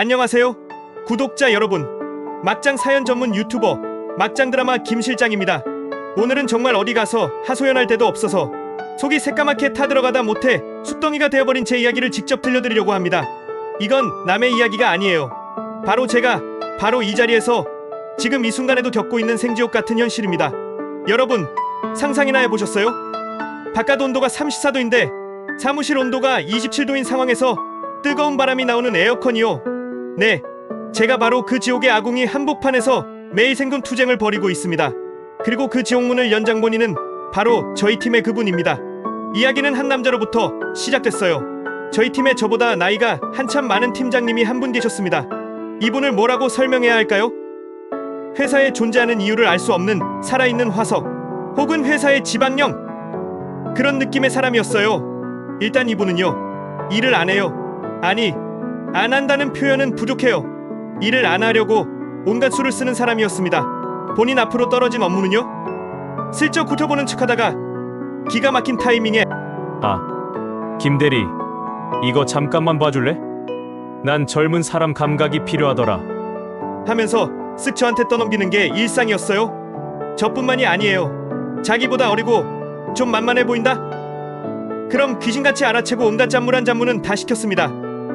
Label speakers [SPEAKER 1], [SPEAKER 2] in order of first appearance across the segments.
[SPEAKER 1] 안녕하세요 구독자 여러분, 막장 사연 전문 유튜버 막장 드라마 김실장입니다. 오늘은 정말 어디 가서 하소연할 데도 없어서 속이 새까맣게 타들어가다 못해 숯덩이가 되어버린 제 이야기를 직접 들려드리려고 합니다. 이건 남의 이야기가 아니에요. 바로 제가 바로 이 자리에서 지금 이 순간에도 겪고 있는 생지옥 같은 현실입니다. 여러분 상상이나 해보셨어요? 바깥 온도가 34도인데 사무실 온도가 27도인 상황에서 뜨거운 바람이 나오는 에어컨이요. 네, 제가 바로 그 지옥의 아궁이 한복판에서 매일 생존 투쟁을 벌이고 있습니다. 그리고 그 지옥문을 연장본인은 바로 저희 팀의 그분입니다. 이야기는 한 남자로부터 시작됐어요. 저희 팀에 저보다 나이가 한참 많은 팀장님이 한 분 계셨습니다. 이분을 뭐라고 설명해야 할까요? 회사에 존재하는 이유를 알 수 없는 살아있는 화석, 혹은 회사의 지방령, 그런 느낌의 사람이었어요. 일단 이분은요, 일을 안 해요. 아니, 안 한다는 표현은 부족해요. 일을 안 하려고 온갖 수를 쓰는 사람이었습니다. 본인 앞으로 떨어진 업무는요, 슬쩍 훑어보는 척하다가 기가 막힌 타이밍에
[SPEAKER 2] 김대리, 이거 잠깐만 봐줄래? 난 젊은 사람 감각이 필요하더라
[SPEAKER 1] 하면서 쓱 저한테 떠넘기는 게 일상이었어요. 저뿐만이 아니에요. 자기보다 어리고 좀 만만해 보인다? 그럼 귀신같이 알아채고 온갖 잡물한 잡무는 다 시켰습니다.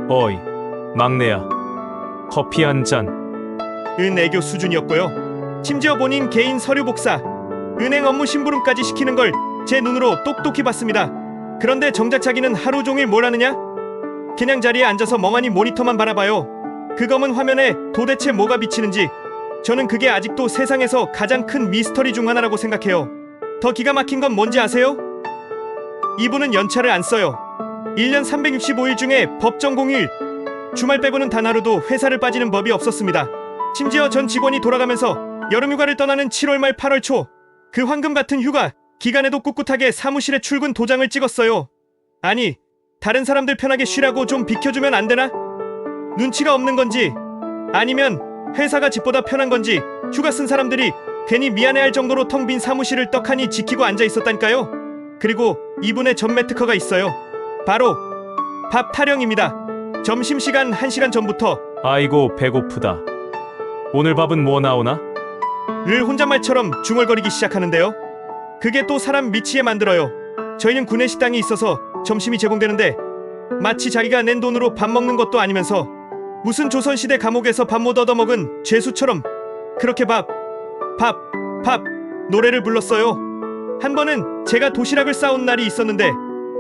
[SPEAKER 2] 어이, 막내야, 커피 한 잔.
[SPEAKER 1] 애교 수준이었고요. 심지어 본인 개인 서류 복사, 은행 업무 심부름까지 시키는 걸 제 눈으로 똑똑히 봤습니다. 그런데 정작 자기는 하루 종일 뭘 하느냐? 그냥 자리에 앉아서 멍하니 모니터만 바라봐요. 그 검은 화면에 도대체 뭐가 비치는지 저는 그게 아직도 세상에서 가장 큰 미스터리 중 하나라고 생각해요. 더 기가 막힌 건 뭔지 아세요? 이분은 연차를 안 써요. 1년 365일 중에 법정 공휴일, 주말 빼고는 단 하루도 회사를 빠지는 법이 없었습니다. 심지어 전 직원이 돌아가면서 여름휴가를 떠나는 7월 말 8월 초, 그 황금 같은 휴가 기간에도 꿋꿋하게 사무실에 출근 도장을 찍었어요. 아니, 다른 사람들 편하게 쉬라고 좀 비켜주면 안 되나? 눈치가 없는 건지, 아니면 회사가 집보다 편한 건지 휴가 쓴 사람들이 괜히 미안해할 정도로 텅 빈 사무실을 떡하니 지키고 앉아 있었다니까요. 그리고 이분의 전매 특허가 있어요. 바로 밥 타령입니다. 점심시간 1시간 전부터
[SPEAKER 2] 아이고 배고프다. 오늘 밥은 뭐 나오나?
[SPEAKER 1] 를 혼잣말처럼 중얼거리기 시작하는데요. 그게 또 사람 미치게 만들어요. 저희는 구내식당이 있어서 점심이 제공되는데 마치 자기가 낸 돈으로 밥 먹는 것도 아니면서 무슨 조선시대 감옥에서 밥 못 얻어먹은 죄수처럼 그렇게 밥 노래를 불렀어요. 한 번은 제가 도시락을 싸온 날이 있었는데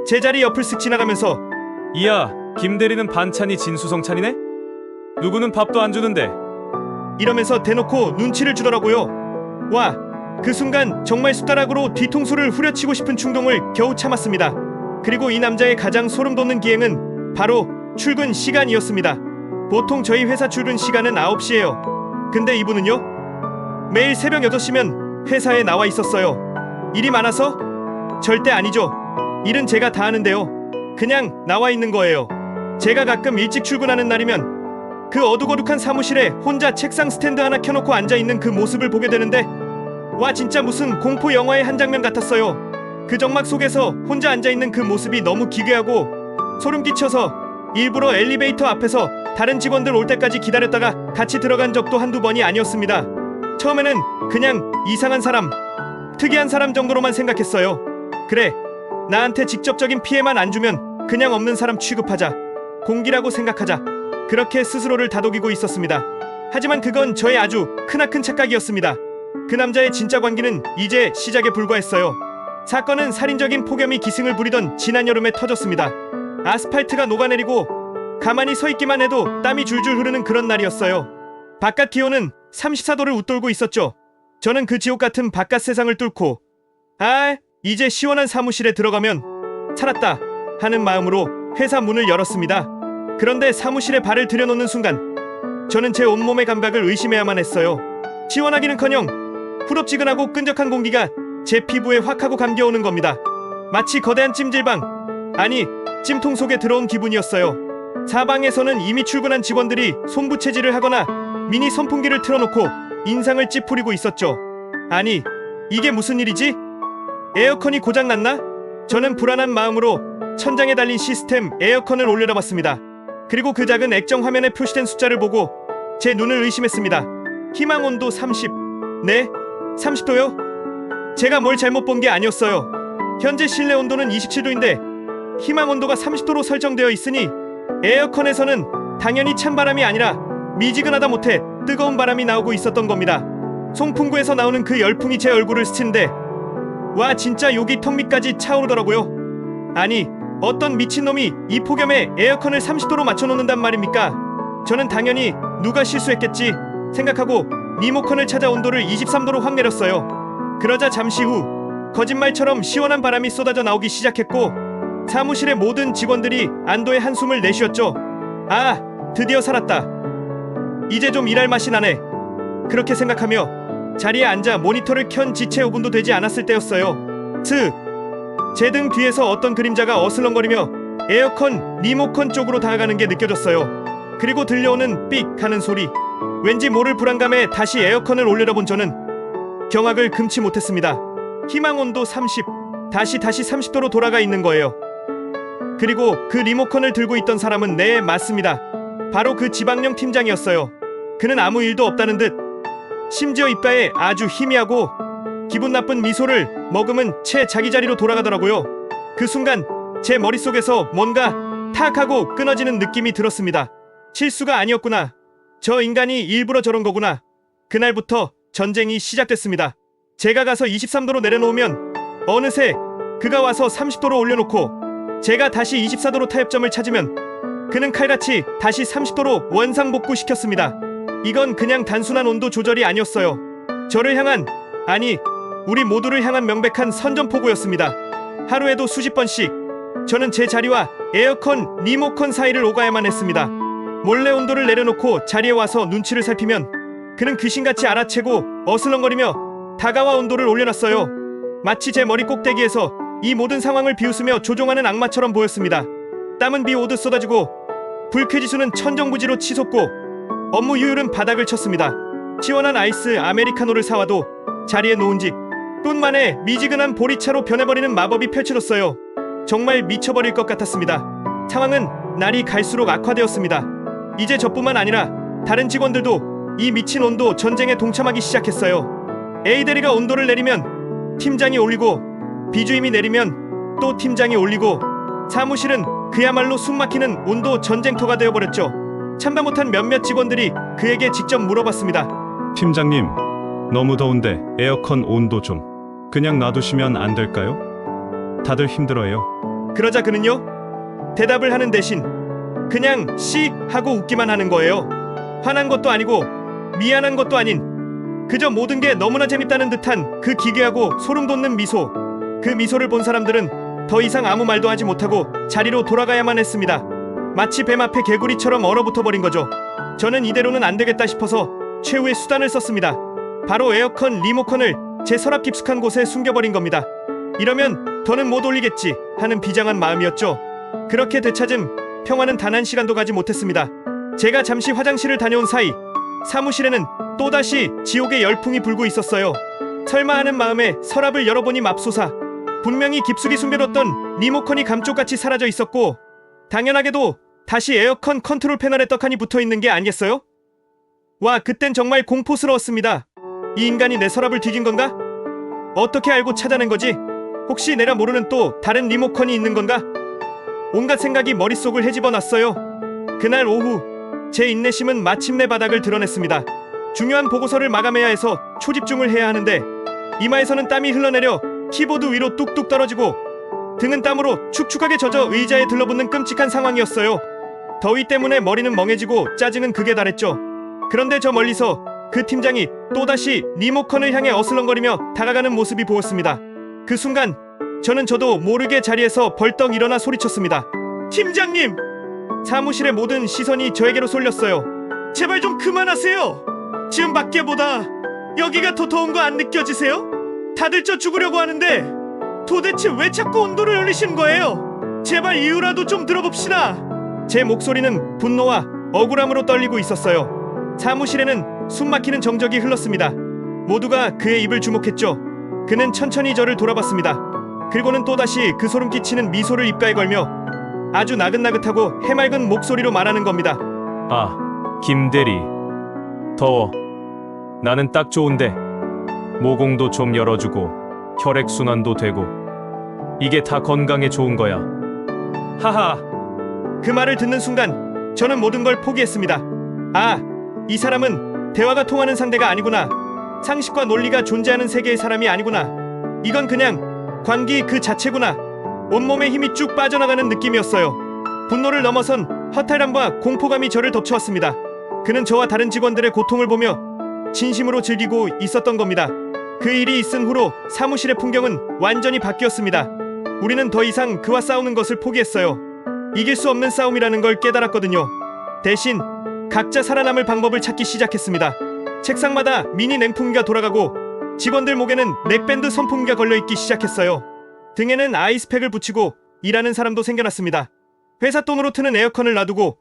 [SPEAKER 1] 제 자리 옆을 쓱 지나가면서
[SPEAKER 2] 이야, 김대리는 반찬이 진수성찬이네? 누구는 밥도 안 주는데.
[SPEAKER 1] 이러면서 대놓고 눈치를 주더라고요. 와, 그 순간 정말 숟가락으로 뒤통수를 후려치고 싶은 충동을 겨우 참았습니다. 그리고 이 남자의 가장 소름 돋는 기행은 바로 출근 시간이었습니다. 보통 저희 회사 출근 시간은 9시예요. 근데 이분은요, 매일 새벽 8시면 회사에 나와 있었어요. 일이 많아서? 절대 아니죠. 일은 제가 다 하는데요. 그냥 나와 있는 거예요. 제가 가끔 일찍 출근하는 날이면 그 어둑어둑한 사무실에 혼자 책상 스탠드 하나 켜놓고 앉아있는 그 모습을 보게 되는데, 와, 진짜 무슨 공포 영화의 한 장면 같았어요. 그 정막 속에서 혼자 앉아있는 그 모습이 너무 기괴하고 소름 끼쳐서 일부러 엘리베이터 앞에서 다른 직원들 올 때까지 기다렸다가 같이 들어간 적도 한두 번이 아니었습니다. 처음에는 그냥 이상한 사람, 특이한 사람 정도로만 생각했어요. 그래, 나한테 직접적인 피해만 안 주면 그냥 없는 사람 취급하자, 공기라고 생각하자, 그렇게 스스로를 다독이고 있었습니다. 하지만 그건 저의 아주 크나큰 착각이었습니다. 그 남자의 진짜 관계는 이제 시작에 불과했어요. 사건은 살인적인 폭염이 기승을 부리던 지난 여름에 터졌습니다. 아스팔트가 녹아내리고 가만히 서 있기만 해도 땀이 줄줄 흐르는 그런 날이었어요. 바깥 기온은 34도를 웃돌고 있었죠. 저는 그 지옥 같은 바깥 세상을 뚫고 이제 시원한 사무실에 들어가면 살았다 하는 마음으로 회사 문을 열었습니다. 그런데 사무실에 발을 들여놓는 순간 저는 제 온몸의 감각을 의심해야만 했어요. 시원하기는커녕 후덥지근하고 끈적한 공기가 제 피부에 확 하고 감겨오는 겁니다. 마치 거대한 찜질방, 아니 찜통 속에 들어온 기분이었어요. 사방에서는 이미 출근한 직원들이 손부채질을 하거나 미니 선풍기를 틀어놓고 인상을 찌푸리고 있었죠. 아니, 이게 무슨 일이지? 에어컨이 고장났나? 저는 불안한 마음으로 천장에 달린 시스템 에어컨을 올려다봤습니다. 그리고 그 작은 액정 화면에 표시된 숫자를 보고 제 눈을 의심했습니다. 희망 온도 30. 네? 30도요? 제가 뭘 잘못 본 게 아니었어요. 현재 실내 온도는 27도인데 희망 온도가 30도로 설정되어 있으니 에어컨에서는 당연히 찬바람이 아니라 미지근하다 못해 뜨거운 바람이 나오고 있었던 겁니다. 송풍구에서 나오는 그 열풍이 제 얼굴을 스치는데 와 진짜 여기 턱 밑까지 차오르더라고요. 아니 어떤 미친놈이 이 폭염에 에어컨을 30도로 맞춰놓는단 말입니까? 저는 당연히 누가 실수했겠지 생각하고 리모컨을 찾아 온도를 23도로 확 내렸어요. 그러자 잠시 후 거짓말처럼 시원한 바람이 쏟아져 나오기 시작했고 사무실의 모든 직원들이 안도의 한숨을 내쉬었죠. 아, 드디어 살았다. 이제 좀 일할 맛이 나네. 그렇게 생각하며 자리에 앉아 모니터를 켠 지 채 5분도 되지 않았을 때였어요. 제 등 뒤에서 어떤 그림자가 어슬렁거리며 에어컨 리모컨 쪽으로 다가가는 게 느껴졌어요. 그리고 들려오는 삑 하는 소리. 왠지 모를 불안감에 다시 에어컨을 올려다본 저는 경악을 금치 못했습니다. 희망 온도 30. 다시 30도로 돌아가 있는 거예요. 그리고 그 리모컨을 들고 있던 사람은 네, 맞습니다. 바로 그 지방령 팀장이었어요. 그는 아무 일도 없다는 듯 심지어 입가에 아주 희미하고 기분 나쁜 미소를 머금은 채 자기 자리로 돌아가더라고요. 그 순간 제 머릿속에서 뭔가 탁 하고 끊어지는 느낌이 들었습니다. 실수가 아니었구나. 저 인간이 일부러 저런 거구나. 그날부터 전쟁이 시작됐습니다. 제가 가서 23도로 내려놓으면 어느새 그가 와서 30도로 올려놓고 제가 다시 24도로 타협점을 찾으면 그는 칼같이 다시 30도로 원상복구시켰습니다. 이건 그냥 단순한 온도 조절이 아니었어요. 저를 향한, 아니 우리 모두를 향한 명백한 선전포고였습니다. 하루에도 수십 번씩 저는 제 자리와 에어컨 리모컨 사이를 오가야만 했습니다. 몰래 온도를 내려놓고 자리에 와서 눈치를 살피면 그는 귀신같이 알아채고 어슬렁거리며 다가와 온도를 올려놨어요. 마치 제 머리 꼭대기에서 이 모든 상황을 비웃으며 조종하는 악마처럼 보였습니다. 땀은 비 오듯 쏟아지고 불쾌지수는 천정부지로 치솟고 업무 효율은 바닥을 쳤습니다. 시원한 아이스 아메리카노를 사와도 자리에 놓은 지 분 만에 미지근한 보리차로 변해버리는 마법이 펼쳐졌어요. 정말 미쳐버릴 것 같았습니다. 상황은 날이 갈수록 악화되었습니다. 이제 저뿐만 아니라 다른 직원들도 이 미친 온도 전쟁에 동참하기 시작했어요. A 대리가 온도를 내리면 팀장이 올리고 비주임이 내리면 또 팀장이 올리고 사무실은 그야말로 숨막히는 온도 전쟁터가 되어버렸죠. 참다 못한 몇몇 직원들이 그에게 직접 물어봤습니다.
[SPEAKER 3] 팀장님, 너무 더운데 에어컨 온도 좀 그냥 놔두시면 안 될까요? 다들 힘들어요.
[SPEAKER 1] 그러자 그는요, 대답을 하는 대신 그냥 씩 하고 웃기만 하는 거예요. 화난 것도 아니고 미안한 것도 아닌 그저 모든 게 너무나 재밌다는 듯한 그 기괴하고 소름 돋는 미소. 그 미소를 본 사람들은 더 이상 아무 말도 하지 못하고 자리로 돌아가야만 했습니다. 마치 뱀 앞에 개구리처럼 얼어붙어버린 거죠. 저는 이대로는 안 되겠다 싶어서 최후의 수단을 썼습니다. 바로 에어컨 리모컨을 제 서랍 깊숙한 곳에 숨겨버린 겁니다. 이러면 더는 못 올리겠지 하는 비장한 마음이었죠. 그렇게 되찾은 평화는 단 한 시간도 가지 못했습니다. 제가 잠시 화장실을 다녀온 사이 사무실에는 또다시 지옥의 열풍이 불고 있었어요. 설마 하는 마음에 서랍을 열어보니 맙소사, 분명히 깊숙이 숨겨뒀던 리모컨이 감쪽같이 사라져 있었고 당연하게도 다시 에어컨 컨트롤 패널에 떡하니 붙어있는 게 아니겠어요? 와, 그땐 정말 공포스러웠습니다. 이 인간이 내 서랍을 뒤진 건가? 어떻게 알고 찾아낸 거지? 혹시 내가 모르는 또 다른 리모컨이 있는 건가? 온갖 생각이 머릿속을 헤집어놨어요. 그날 오후 제 인내심은 마침내 바닥을 드러냈습니다. 중요한 보고서를 마감해야 해서 초집중을 해야 하는데 이마에서는 땀이 흘러내려 키보드 위로 뚝뚝 떨어지고 등은 땀으로 축축하게 젖어 의자에 들러붙는 끔찍한 상황이었어요. 더위 때문에 머리는 멍해지고 짜증은 극에 달했죠. 그런데 저 멀리서 그 팀장이 또다시 리모컨을 향해 어슬렁거리며 다가가는 모습이 보였습니다. 그 순간 저도 모르게 자리에서 벌떡 일어나 소리쳤습니다. 팀장님! 사무실의 모든 시선이 저에게로 쏠렸어요. 제발 좀 그만하세요. 지금 밖에보다 여기가 더 더운 거 안 느껴지세요? 다들 저 죽으려고 하는데 도대체 왜 자꾸 온도를 올리시는 거예요? 제발 이유라도 좀 들어봅시다. 제 목소리는 분노와 억울함으로 떨리고 있었어요. 사무실에는 숨막히는 정적이 흘렀습니다. 모두가 그의 입을 주목했죠. 그는 천천히 저를 돌아봤습니다. 그리고는 또다시 그 소름 끼치는 미소를 입가에 걸며 아주 나긋나긋하고 해맑은 목소리로 말하는 겁니다.
[SPEAKER 2] 아, 김대리. 더워. 나는 딱 좋은데. 모공도 좀 열어주고 혈액순환도 되고 이게 다 건강에 좋은 거야. 하하.
[SPEAKER 1] 그 말을 듣는 순간 저는 모든 걸 포기했습니다. 아, 이 사람은 대화가 통하는 상대가 아니구나. 상식과 논리가 존재하는 세계의 사람이 아니구나. 이건 그냥 광기 그 자체구나. 온몸에 힘이 쭉 빠져나가는 느낌이었어요. 분노를 넘어선 허탈함과 공포감이 저를 덮쳐왔습니다. 그는 저와 다른 직원들의 고통을 보며 진심으로 즐기고 있었던 겁니다. 그 일이 있은 후로 사무실의 풍경은 완전히 바뀌었습니다. 우리는 더 이상 그와 싸우는 것을 포기했어요. 이길 수 없는 싸움이라는 걸 깨달았거든요. 대신 각자 살아남을 방법을 찾기 시작했습니다. 책상마다 미니 냉풍기가 돌아가고 직원들 목에는 넥밴드 선풍기가 걸려있기 시작했어요. 등에는 아이스팩을 붙이고 일하는 사람도 생겨났습니다. 회사 돈으로 트는 에어컨을 놔두고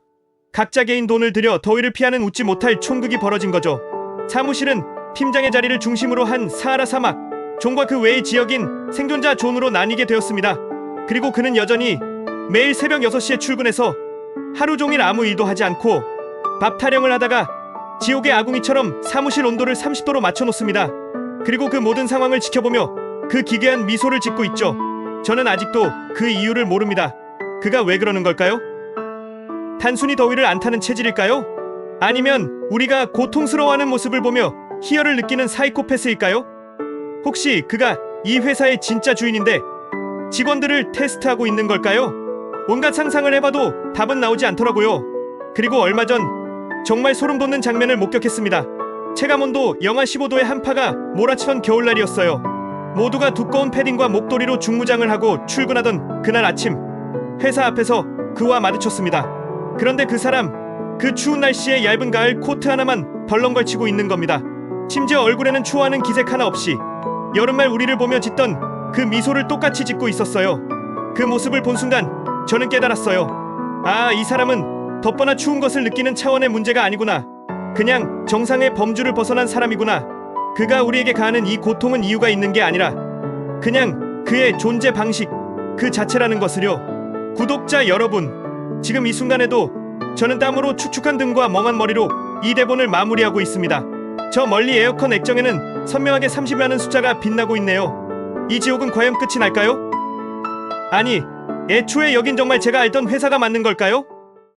[SPEAKER 1] 각자 개인 돈을 들여 더위를 피하는 웃지 못할 촌극이 벌어진 거죠. 사무실은 팀장의 자리를 중심으로 한 사하라 사막, 존과 그 외의 지역인 생존자 존으로 나뉘게 되었습니다. 그리고 그는 여전히 매일 새벽 6시에 출근해서 하루 종일 아무 일도 하지 않고 밥 타령을 하다가 지옥의 아궁이처럼 사무실 온도를 30도로 맞춰놓습니다. 그리고 그 모든 상황을 지켜보며 그 기괴한 미소를 짓고 있죠. 저는 아직도 그 이유를 모릅니다. 그가 왜 그러는 걸까요? 단순히 더위를 안 타는 체질일까요? 아니면 우리가 고통스러워하는 모습을 보며 희열을 느끼는 사이코패스일까요? 혹시 그가 이 회사의 진짜 주인인데 직원들을 테스트하고 있는 걸까요? 온갖 상상을 해봐도 답은 나오지 않더라고요. 그리고 얼마 전 정말 소름 돋는 장면을 목격했습니다. 체감온도 영하 15도의 한파가 몰아치던 겨울날이었어요. 모두가 두꺼운 패딩과 목도리로 중무장을 하고 출근하던 그날 아침, 회사 앞에서 그와 마주쳤습니다. 그런데 그 사람, 그 추운 날씨에 얇은 가을 코트 하나만 덜렁걸치고 있는 겁니다. 심지어 얼굴에는 추워하는 기색 하나 없이 여름말 우리를 보며 짓던 그 미소를 똑같이 짓고 있었어요. 그 모습을 본 순간 저는 깨달았어요. 아, 이 사람은 덥거나 추운 것을 느끼는 차원의 문제가 아니구나. 그냥 정상의 범주를 벗어난 사람이구나. 그가 우리에게 가하는 이 고통은 이유가 있는 게 아니라 그냥 그의 존재 방식 그 자체라는 것을요. 구독자 여러분, 지금 이 순간에도 저는 땀으로 축축한 등과 멍한 머리로 이 대본을 마무리하고 있습니다. 저 멀리 에어컨 액정에는 선명하게 30이라는 숫자가 빛나고 있네요. 이 지옥은 과연 끝이 날까요? 아니, 애초에 여긴 정말 제가 알던 회사가 맞는 걸까요?